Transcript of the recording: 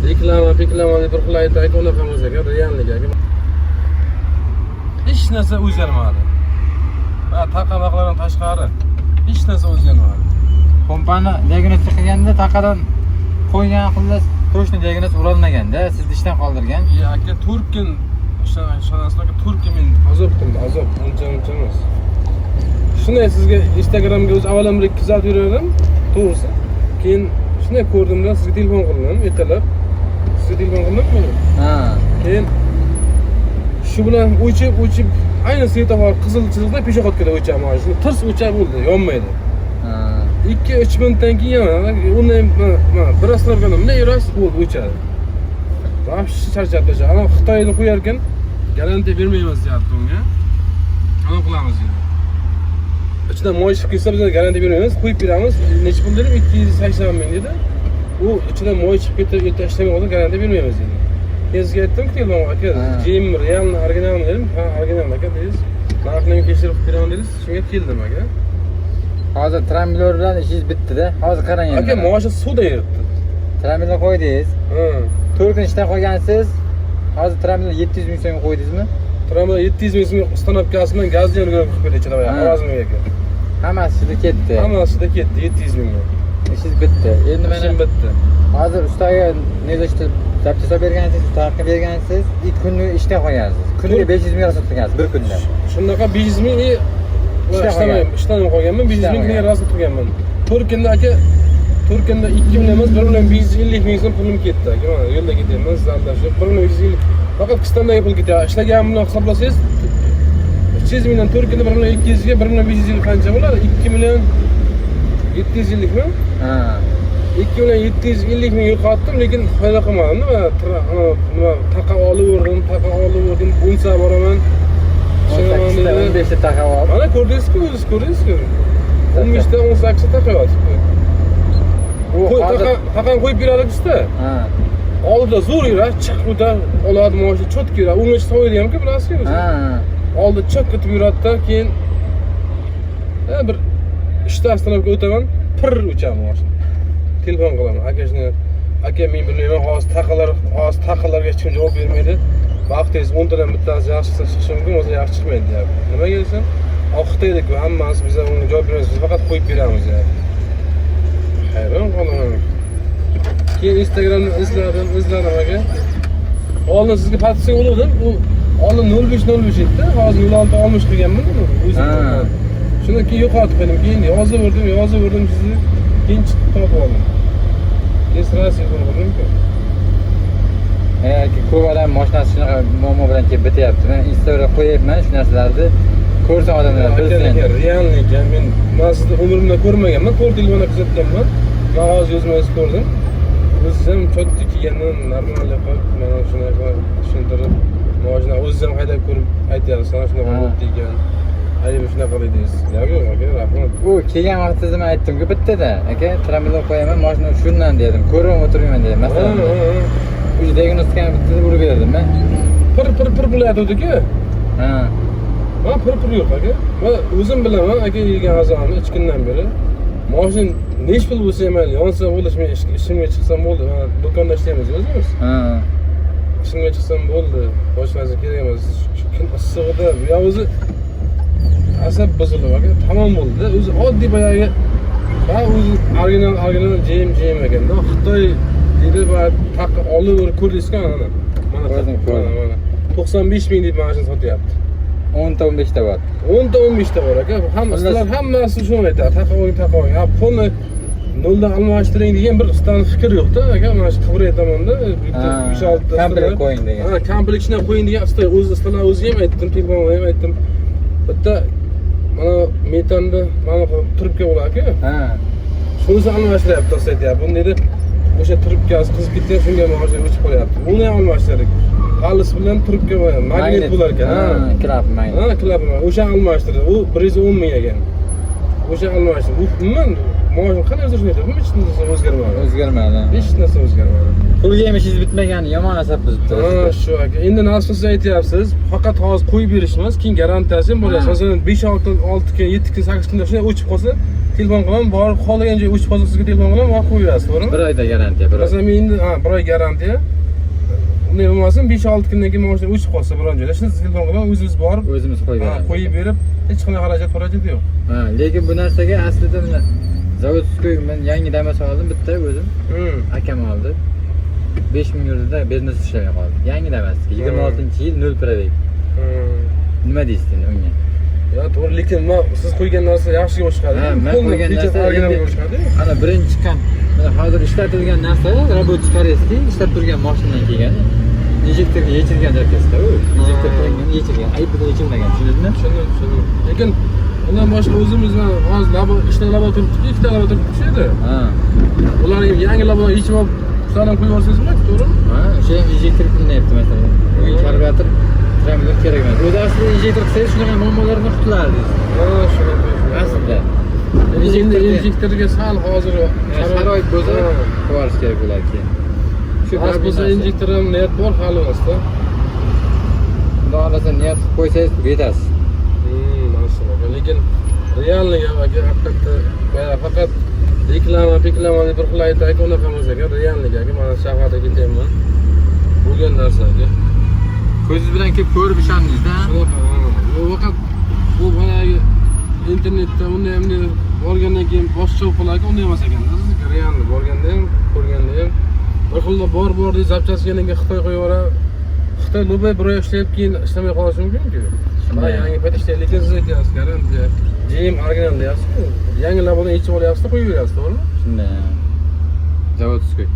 reklama deb bir xil aytaylik, unaqa emas ekan, reallik ekan. Hech narsa o'zgarmadi. Ha, taqalardan tashqari hech narsa o'zgarmadi. Pompani diagnostika qilganda taqadan qo'ygan xullas точно diagnoz urolmaganda, sizni ishdan qoldirgan. Aka 4 kun ishonasizlarki 4 kun men azob qildi, azob uncha emas. Shunday sizga Instagramga o'z avvalamda kuzatib yuraverdim, to'g'risi. Keyin shunday ko'rdimda sizga telefon qildim, ertalab. Sizga telefon qildimmi? Ha. Keyin shu bilan o'chib, ayni svetofor qizil chiziqda peshoqotkada o'chaman. Shuni tirs o'chab bo'ldi, yonmaydi. Ha. 2-3 minutdan keyin undan bir asrorgan bunday yurasiz bo'ldi, o'chadi. Vahshiy charchab tasha. Ana Xitoyda qo'yar ekan, garantiya bermaymiz deyapti unga. Ana qilamiz dedi. İçinden moy chiqib ketsa biz garantiya bermaymiz, qo'yib beramiz. Necha pul dedim? 280 ming dedi. U ichidan moy chiqib ketib, ishlamay qolsa garantiya bermaymiz dedi. Sizga aytdim-ku, telefon aka, jim realni originalmi dedim. Ha, original aka dedingiz. Narxini kelishtirib beraman dedingiz. Shunga keldim aka. Hozir trambilor bilan ishingiz bitdi-da. Hozir qarang endi. Aka, moshi suvda yiribdi. Trambilor qo'ydingiz. Ha. 4 kun ishdan qolgansiz. Hozir trambilor 700 ming so'm qo'ydingizmi? Trambilor 700 ming so'm ustanopkasi bilan gazni yana qilib qo'ydi ichida va ovozimga aka. Hammasi shunda ketdi. Hammasi da ketdi 700 ming. Ishingiz bitdi. Endi mana ishim bitdi. Hozir ustaga nezashda zapchasa bergansiz, ustaga bergansiz, 2 kunni ishdan qolgansiz. Kuniga 500 ming sotgansiz bir kunda. Shunaqa 500 ming ishdan qolganman, 500 ming rasm qilganman. Turkiyada aka, Turkiyada 2 million emas, 1 million 550 ming so'm pulim ketdi aka. Mana yo'lda ketyapman, zaldashib 1 million 550. Faqat Qistonda pul ketyapti. Ishlagan bilan hisoblasangiz 300 mingdan Turkiyada 1 million 200 ga 1 million 550 qancha bo'ladi? 2 million 750 mi? Ha. 2 million 750 ming yo'qotdim, lekin foyda qilmadim. Nima taqa olaverdim, bunsa boraman. 15 ta taqa olib. Mana ko'rdingizku, o'zingiz ko'rdingizku. 15 ta 18 ta taqa yotibdi. Taqani qo'yib beradi usta. Ha. Oldida zo'r yuradi, chiq o'tar, oladi moshina cho'tki yuradi. Unga so'ydi ham-ku, bilasizmi? Ha. Oldida cho'k ketib yuradi-da, keyin bir ishda avtomobilga o'taman, pir o'chaman moshina. Telefon qilaman, aka men bilmayman, hozir taqalarga hech kim javob bermaydi. Vaqtingiz 10 tadan bittasi yaxshi chiqishi mumkin, o'zi yaxshi chiqmaydi deyapti. Nimaga desam, Xitoyda-ku hammasi biz unga javob beramiz, biz faqat qo'yib beramiz deyapti. Hayron qolaman. Keyin Instagramni izladim aka. Oldin sizga podpiska urdim, u oldin 0505 edi, hozir 0660 qilganman o'zim. Shundan keyin yo'qotib qo'ydim. Keyin yozaverdim sizni. Keyin chiqib topib oldim. Registratsiya qildim-ku. Ko'p odam mashinasi shunaqa muammo bilan kelib bityapti. Men Instagramga qo'yapman shu narsalarni. Ko'rsa odamlar bilsin. Reallik, men sizni umrimda ko'rmaganman, to'rt telefonda kuzatganman. Men hozir o'zim ko'rdim. O'zim ham cho'tki kelgandan normallik qilib, mana shunaqa tushuntirib, mashina o'zim haydab ko'rib aytyapsiz, sana shunaqa bo'ldi ekan. Ayni shunaqa dedingiz. Yo'q, aka, rahmat. U kelgan vaqtida men aytdim-ku, bittada, aka, trambilor qo'yaman, mashina shundan dedim. Ko'rib o'tirmayman dedim. Masalan, o'sha diagnostikani bittada urib berdim men. Pir bo'layotdi-ku. Ha. Men pir yo'q aka. Men o'zim bilaman, aka, yegan azobni 3 kundan beri. Mashina nech pul bo'lsa ham yonsa bo'ldi, men ishimga chiqsam bo'ldi. Men do'konda ishlaymiz o'zimiz. Ha. Ishimga chiqsam bo'ldi. Boshqa narsa kerak emas. Shu kun issig'ida bu o'zi asab buzilib aka, tamom bo'ldi. O'zi oddiy boyagi va o'zi original JM ekanda. Xitoy dedi va taqa olib ko'rdingizku ana. Mana 95 ming deb mashina sotyapti. 10 ta 15 ta bor. 10 ta 15 ta bor aka. Hammasi shuni aytadi. Taqa oling. Ha, pulni noldan almashtiring degan bir ustaning fikri yo'q-da aka. Mana shu Qibray tomonda 5-6 ta komplekt qo'ying degan. Ha, komplektni qo'ying degan usta ustalar o'zi ham aytdim, telefonda ham aytdim. Bitta mana metanda mana trubka bor aka. Ha. Shuni almashtiryapti usta aytyapti. Buni dedi, o'sha trubkasi qizib ketgan, shunga mashina o'chib qolyapti. Uni ham almashtirdik. Halis bilan trubka bor, magnet bo'lar ekan. Ha, klap magnet. Ha, klap. O'sha almashtirdi. U 110 ming ekan. O'sha almashtirdi. U umuman mashina qanday o'zgarishni aytadi? Hech narsa o'zgarmadi. O'zgarmadi. Hech narsa o'zgarmadi. pulga yemishingiz bitmagani yomon asab buzib Ha, turibsiz. shu aka. Endi nasıl siz aytyapsiz, faqat hozir qo'yib berish emas, keyin garantiyasi ham bo'lyapti. Ha. Masalan, 5-6 kun, 6 kun, 7 kun, 8 kunda shunday o'chib qolsa, telefon qilaman, borib qolgan joy o'chib qolsa sizga telefon qilaman, borib qo'yasiz, to'g'rimi? Bir oyda garantiya, bir oy. Masalan, men endi bir oy garantiya. Unday bo'lmasin, 5-6 kundan keyin mashina o'chib qolsa biron joyda, shuni sizga telefon qilaman, o'zingiz borib, O'zimiz qo'yib beramiz. qo'yib berib, hech qanday xarajat yo'q. Ha, lekin bu narsaga aslida mana zavodskoy men yangi Damas oldim bitta o'zim. Akam oldi. 5000 yurtda biznes ishlamay qoldi. Yangi Damas. 26-yil 0 probeg. Nima deysiz endi unga? Ya to'g'ri, lekin siz qo'ygan narsa yaxshiga o'xshadi. Ha, men qo'ygan narsa originalga endi- o'xshadi. Ana birinchi chiqqan mana hozir ishlatilgan narsa robot koreysda ishlab turgan mashinadan kelgan. Injektorga yechilgan zakazda u. Injektor qilingan, yechilgan, aybida yechilmagan, tushundingizmi? Tushundim. Lekin undan boshqa o'zimizdan hozir ishda laboratoriya tutib, ikkita laboratoriya tutib edi. Ha. Ularni yangi laboratoriya yechib olib, ularni qo'yib yuborsangiz bo'ladi, to'g'rimi? Ha, o'sha ham injektor qilyapti masalan. Bu karburator tramilon kerak emas. O'zi aslida injektor qilsangiz shunaqa muammolardan qutuladi. Ha, shunday. Aslida. Endi injektorga sal hozir sharoit bo'lsa qilib kerak bo'ladi keyin. Shu hozir bo'lsa injektor ham niyat bor hali emasda. Xudo xolasa niyat qilib qo'ysangiz yetasiz. Masalan, lekin realniy aka haqiqatda faqat reklama deb bir xil aytaylik, unaqa emas aka, realniy aka. Mana shaharda ketyapman. Bo'lgan narsa aka. Ko'zingiz bilan kelib ko'rib ishondingiz-da. Shunaqa. Bu faqat bu boyagi internetda unday borgandan keyin boshqa bo'lib qolar, unday emas ekan. Realniy borganda ham, ko'rganda ham bir xilda bor deb zapchastkadan keyin Xitoy qo'yaveradi. Xitoy lubay bir oy ishlab keyin ishlamay qolishi mumkin-ku. Ha, yangi payt ishlaydi, lekin siz aytyapsiz, garantiya. JM original deyapsiz-ku. Yangi labodan yechib olyapsiz, qo'yib beryapsiz, to'g'rimi? Shunday. Zavodskoy.